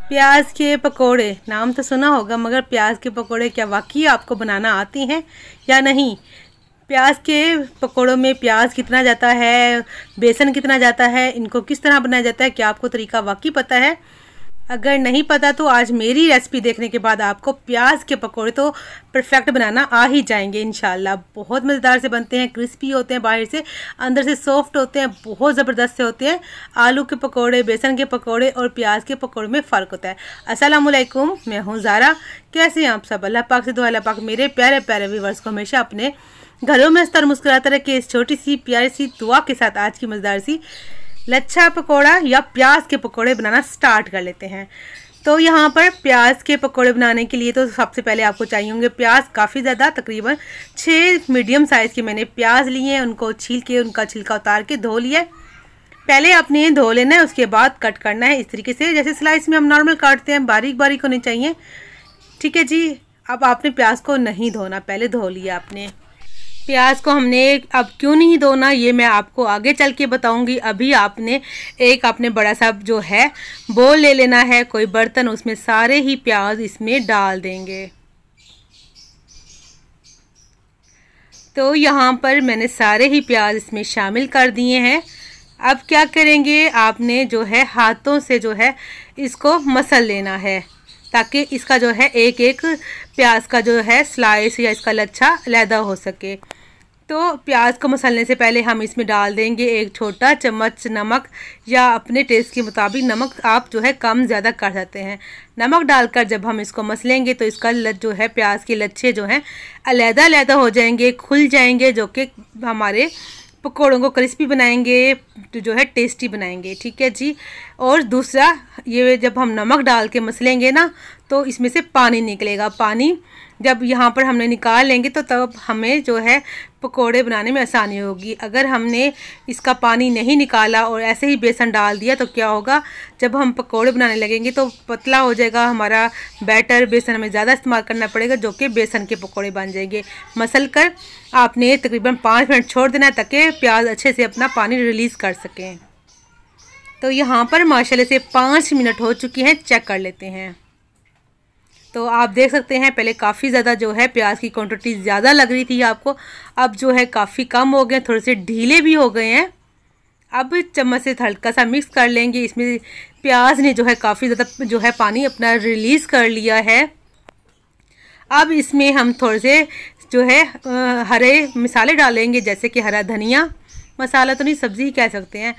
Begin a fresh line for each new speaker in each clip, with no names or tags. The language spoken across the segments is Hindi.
प्याज के पकोड़े नाम तो सुना होगा, मगर प्याज के पकोड़े क्या वाकई आपको बनाना आती हैं या नहीं? प्याज के पकोड़ों में प्याज कितना जाता है, बेसन कितना जाता है, इनको किस तरह बनाया जाता है, क्या आपको तरीका वाकई पता है? अगर नहीं पता तो आज मेरी रेसिपी देखने के बाद आपको प्याज के पकोड़े तो परफेक्ट बनाना आ ही जाएंगे इंशाल्लाह। बहुत मज़ेदार से बनते हैं, क्रिस्पी होते हैं, बाहर से अंदर से सॉफ्ट होते हैं, बहुत ज़बरदस्त से होते हैं। आलू के पकोड़े, बेसन के पकोड़े और प्याज के पकोड़े में फ़र्क होता है। अस्सलाम वालेकुम, मैं हूँ ज़ारा। कैसे हैं आप सब? अल्लाह पाक से दुआ, अल्लाह पाक मेरे प्यारे प्यारे व्यूअर्स को हमेशा अपने घरों में स्तर मुस्कुराते रखे। इस छोटी सी प्यारी सी दुआ के साथ आज की मज़ेदार सी लच्छा पकोड़ा या प्याज के पकोड़े बनाना स्टार्ट कर लेते हैं। तो यहाँ पर प्याज के पकोड़े बनाने के लिए तो सबसे पहले आपको चाहिए होंगे प्याज काफ़ी ज़्यादा, तकरीबन 6 मीडियम साइज़ के मैंने प्याज लिए हैं। उनको छील के उनका छिलका उतार के धो लिया है। पहले आपने धो लेना है, उसके बाद कट करना है इस तरीके से, जैसे स्लाइस में हम नॉर्मल काटते हैं, बारीक बारीक होने चाहिए। ठीक है जी। अब आपने प्याज को नहीं धोना, पहले धो लिया आपने। प्याज को हमने अब क्यों नहीं धोना ये मैं आपको आगे चल के बताऊंगी। अभी आपने आपने बड़ा सा जो है बोल ले लेना है, कोई बर्तन, उसमें सारे ही प्याज इसमें डाल देंगे। तो यहाँ पर मैंने सारे ही प्याज इसमें शामिल कर दिए हैं। अब क्या करेंगे, आपने जो है हाथों से जो है इसको मसल लेना है, ताकि इसका जो है एक एक प्याज का जो है स्लाइस या इसका लच्छा अलहदा हो सके। तो प्याज को मसलने से पहले हम इसमें डाल देंगे 1 छोटा चम्मच नमक, या अपने टेस्ट के मुताबिक नमक आप जो है कम ज़्यादा कर सकते हैं। नमक डालकर जब हम इसको मसलेंगे तो इसका जो है प्याज के लच्छे जो हैं अलहदा अलहदा हो जाएंगे, खुल जाएंगे, जो कि हमारे पकौड़ों को क्रिस्पी बनाएंगे, तो जो है टेस्टी बनाएंगे। ठीक है जी। और दूसरा, ये जब हम नमक डाल के मसलेंगे ना तो इसमें से पानी निकलेगा। पानी जब यहाँ पर हमने निकाल लेंगे तो तब हमें जो है पकोड़े बनाने में आसानी होगी। अगर हमने इसका पानी नहीं निकाला और ऐसे ही बेसन डाल दिया तो क्या होगा, जब हम पकोड़े बनाने लगेंगे तो पतला हो जाएगा हमारा बैटर, बेसन हमें ज़्यादा इस्तेमाल करना पड़ेगा, जो कि बेसन के पकोड़े बन जाएंगे। मसल कर आपने तकरीबन 5 मिनट छोड़ देना है ताकि प्याज अच्छे से अपना पानी रिलीज़ कर सकें। तो यहाँ पर माशाल्लाह से 5 मिनट हो चुकी हैं, चेक कर लेते हैं। तो आप देख सकते हैं पहले काफ़ी ज़्यादा जो है प्याज की क्वांटिटी ज़्यादा लग रही थी आपको, अब जो है काफ़ी कम हो गए, थोड़े से ढीले भी हो गए हैं। अब चम्मच से हल्का सा मिक्स कर लेंगे। इसमें प्याज ने जो है काफ़ी ज़्यादा जो है पानी अपना रिलीज़ कर लिया है। अब इसमें हम थोड़े से जो है हरे मसाले डालेंगे, जैसे कि हरा धनिया, मसाला तो नहीं सब्ज़ी ही कह सकते हैं।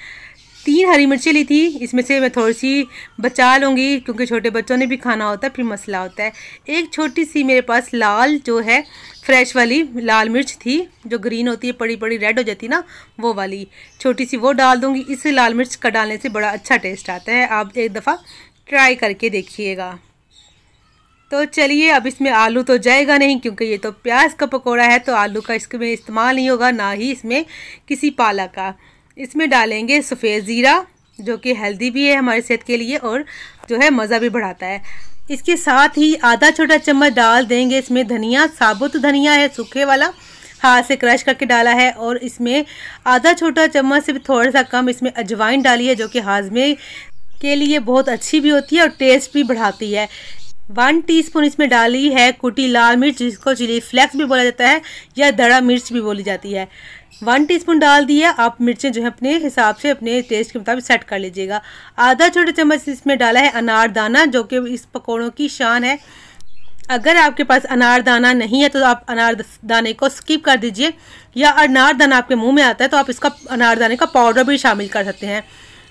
3 हरी मिर्ची ली थी, इसमें से मैं थोड़ी सी बचा लूँगी क्योंकि छोटे बच्चों ने भी खाना होता है, फिर मसला होता है। एक छोटी सी मेरे पास लाल जो है फ्रेश वाली लाल मिर्च थी, जो ग्रीन होती है, बड़ी बड़ी रेड हो जाती है ना, वो वाली छोटी सी वो डाल दूँगी। इस लाल मिर्च का डालने से बड़ा अच्छा टेस्ट आता है, आप एक दफ़ा ट्राई करके देखिएगा। तो चलिए, अब इसमें आलू तो जाएगा नहीं क्योंकि ये तो प्याज का पकौड़ा है, तो आलू का इसमें इस्तेमाल नहीं होगा, ना ही इसमें किसी पालक का। इसमें डालेंगे सफ़ेद ज़ीरा, जो कि हेल्दी भी है हमारी सेहत के लिए और जो है मज़ा भी बढ़ाता है। इसके साथ ही आधा छोटा चम्मच डाल देंगे इसमें धनिया, साबुत धनिया है, सूखे वाला, हाथ से क्रश करके डाला है। और इसमें आधा छोटा चम्मच से भी थोड़ा सा कम इसमें अजवाइन डाली है, जो कि हाजमे के लिए बहुत अच्छी भी होती है और टेस्ट भी बढ़ाती है। 1 टीस्पून इसमें डाली है कुटी लाल मिर्च, जिसको चिली फ्लेक्स भी बोला जाता है या दड़ा मिर्च भी बोली जाती है। 1 टीस्पून डाल दिया। आप मिर्चें जो है अपने हिसाब से अपने टेस्ट के मुताबिक सेट कर लीजिएगा। आधा छोटा चम्मच इसमें डाला है अनारदाना, जो कि इस पकौड़ों की शान है। अगर आपके पास अनारदाना नहीं है तो आप अनारदाने को स्किप कर दीजिए, या अनारदाना आपके मुंह में आता है तो आप इसका अनारदाने का पाउडर भी शामिल कर सकते हैं।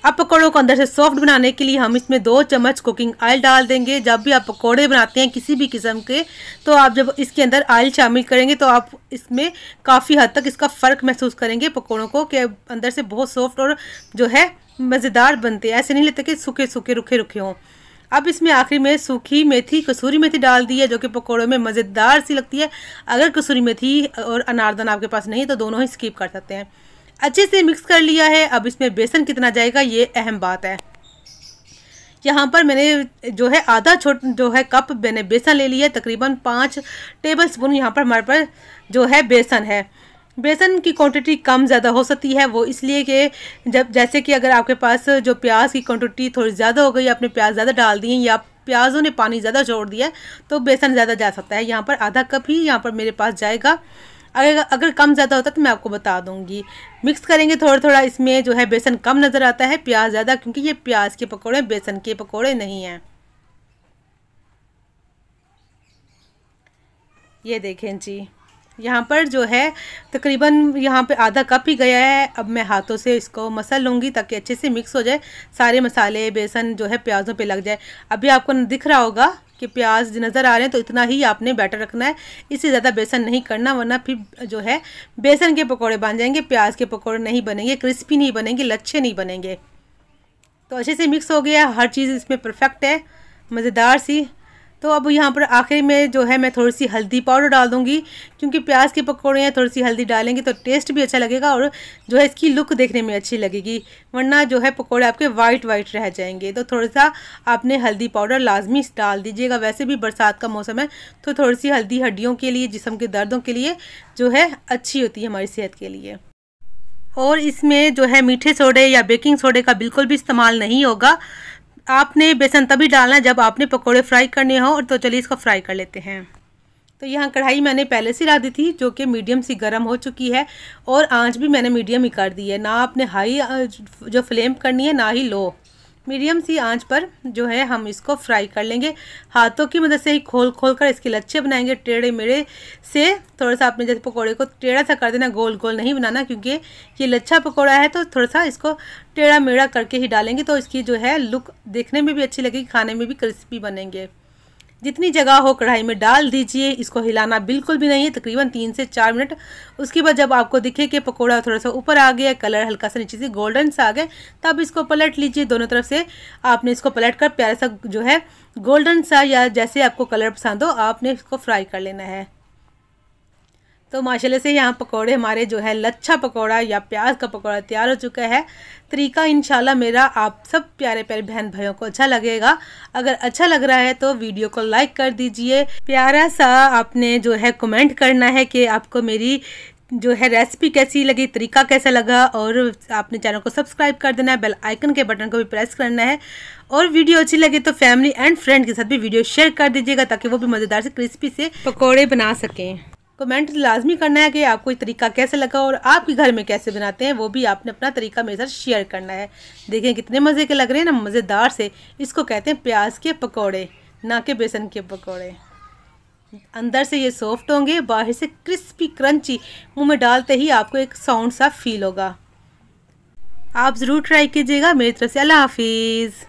अब पकौड़ों को अंदर से सॉफ्ट बनाने के लिए हम इसमें 2 चम्मच कुकिंग ऑयल डाल देंगे। जब भी आप पकौड़े बनाते हैं किसी भी किस्म के, तो आप जब इसके अंदर ऑयल शामिल करेंगे तो आप इसमें काफ़ी हद तक इसका फ़र्क महसूस करेंगे पकौड़ों को, कि अंदर से बहुत सॉफ्ट और जो है मज़ेदार बनते हैं। ऐसे नहीं लगता कि सूखे सूखे रुखे रुखे हों। अब इसमें आखिरी में सूखी मेथी, कसूरी मेथी डाल दी है, जो कि पकौड़ों में मज़ेदार सी लगती है। अगर कसूरी मेथी और अनारदाना आपके पास नहीं तो दोनों ही स्किप कर सकते हैं। अच्छे से मिक्स कर लिया है। अब इसमें बेसन कितना जाएगा ये अहम बात है। यहाँ पर मैंने जो है आधा जो है कप मैंने बेसन ले लिया है, तकरीबन 5 टेबल स्पून यहाँ पर हमारे पास जो है बेसन है। बेसन की क्वांटिटी कम ज़्यादा हो सकती है, वो इसलिए कि जैसे कि अगर आपके पास जो प्याज की क्वांटिटी थोड़ी ज़्यादा हो गई, आपने प्याज ज़्यादा डाल दिए या प्याज़ों ने पानी ज़्यादा छोड़ दिया तो बेसन ज़्यादा जा सकता है। यहाँ पर आधा कप ही यहाँ पर मेरे पास जाएगा। अगर कम ज़्यादा होता तो मैं आपको बता दूँगी। मिक्स करेंगे थोड़ा थोड़ा। इसमें जो है बेसन कम नज़र आता है, प्याज ज़्यादा, क्योंकि ये प्याज के पकौड़े बेसन के पकौड़े नहीं हैं। ये देखें जी, यहाँ पर जो है तकरीबन यहाँ पे आधा कप ही गया है। अब मैं हाथों से इसको मसल लूँगी ताकि अच्छे से मिक्स हो जाए, सारे मसाले बेसन जो है प्याज़ों पे लग जाए। अभी आपको दिख रहा होगा कि प्याज नज़र आ रहे हैं, तो इतना ही आपने बैटर रखना है, इससे ज़्यादा बेसन नहीं करना, वरना फिर जो है बेसन के पकौड़े बन जाएंगे, प्याज के पकौड़े नहीं बनेंगे, क्रिस्पी नहीं बनेंगे, लच्छे नहीं बनेंगे। तो अच्छे से मिक्स हो गया, हर चीज़ इसमें परफेक्ट है, मज़ेदार सी। तो अब यहाँ पर आखिर में जो है मैं थोड़ी सी हल्दी पाउडर डाल दूँगी, क्योंकि प्याज के पकौड़े हैं, थोड़ी सी हल्दी डालेंगे तो टेस्ट भी अच्छा लगेगा और जो है इसकी लुक देखने में अच्छी लगेगी, वरना जो है पकौड़े आपके वाइट वाइट रह जाएंगे। तो थोड़ा सा आपने हल्दी पाउडर लाजमी डाल दीजिएगा। वैसे भी बरसात का मौसम है तो थोड़ी सी हल्दी हड्डियों के लिए, जिस्म के दर्दों के लिए जो है अच्छी होती है हमारी सेहत के लिए। और इसमें जो है मीठे सोडे या बेकिंग सोडे का बिल्कुल भी इस्तेमाल नहीं होगा। आपने बेसन तभी डालना है जब आपने पकोड़े फ्राई करने हो। और तो चलिए इसको फ्राई कर लेते हैं। तो यहाँ कढ़ाई मैंने पहले से ला दी थी, जो कि मीडियम सी गर्म हो चुकी है, और आंच भी मैंने मीडियम ही कर दी है। ना आपने हाई जो फ्लेम करनी है, ना ही लो, मीडियम सी आंच पर जो है हम इसको फ्राई कर लेंगे। हाथों की मदद से ही खोल खोल कर इसके लच्छे बनाएंगे, टेढ़े मेढ़े से। थोड़ा सा आपने जैसे पकोड़े को टेढ़ा सा कर देना, गोल गोल नहीं बनाना, क्योंकि ये लच्छा पकोड़ा है तो थोड़ा सा इसको टेढ़ा मेढ़ा करके ही डालेंगे, तो इसकी जो है लुक देखने में भी अच्छी लगेगी, खाने में भी क्रिस्पी बनेंगे। जितनी जगह हो कढ़ाई में डाल दीजिए, इसको हिलाना बिल्कुल भी नहीं है, तकरीबन 3 से 4 मिनट। उसके बाद जब आपको दिखे कि पकोड़ा थोड़ा सा ऊपर आ गया, कलर हल्का सा नीचे से गोल्डन सा आ गया, तब इसको पलट लीजिए। दोनों तरफ से आपने इसको पलट कर प्यारा सा जो है गोल्डन सा, या जैसे आपको कलर पसंद हो, आपने इसको फ्राई कर लेना है। तो माशाल्लाह से यहाँ पकोड़े हमारे जो है लच्छा पकोड़ा या प्याज का पकोड़ा तैयार हो चुका है। तरीका इंशाल्लाह मेरा आप सब प्यारे प्यारे बहन भाइयों को अच्छा लगेगा। अगर अच्छा लग रहा है तो वीडियो को लाइक कर दीजिए। प्यारा सा आपने जो है कमेंट करना है कि आपको मेरी जो है रेसिपी कैसी लगी, तरीका कैसा लगा, और आपने चैनल को सब्सक्राइब कर देना है, बेल आइकन के बटन को भी प्रेस करना है। और वीडियो अच्छी लगे तो फैमिली एंड फ्रेंड के साथ भी वीडियो शेयर कर दीजिएगा, ताकि वो भी मज़ेदार से क्रिस्पी से पकौड़े बना सकें। कमेंट लाजमी करना है कि आपको ये तरीका कैसे लगा और आपके घर में कैसे बनाते हैं, वो भी आपने अपना तरीका मेरे साथ शेयर करना है। देखें कितने मज़े के लग रहे हैं ना, मज़ेदार से। इसको कहते हैं प्याज के पकोड़े, ना कि बेसन के पकोड़े। अंदर से ये सॉफ्ट होंगे, बाहर से क्रिस्पी क्रंची, मुंह में डालते ही आपको एक साउंड सा फील होगा। आप ज़रूर ट्राई कीजिएगा। मेरी तरफ से अल्लाह हाफिज़।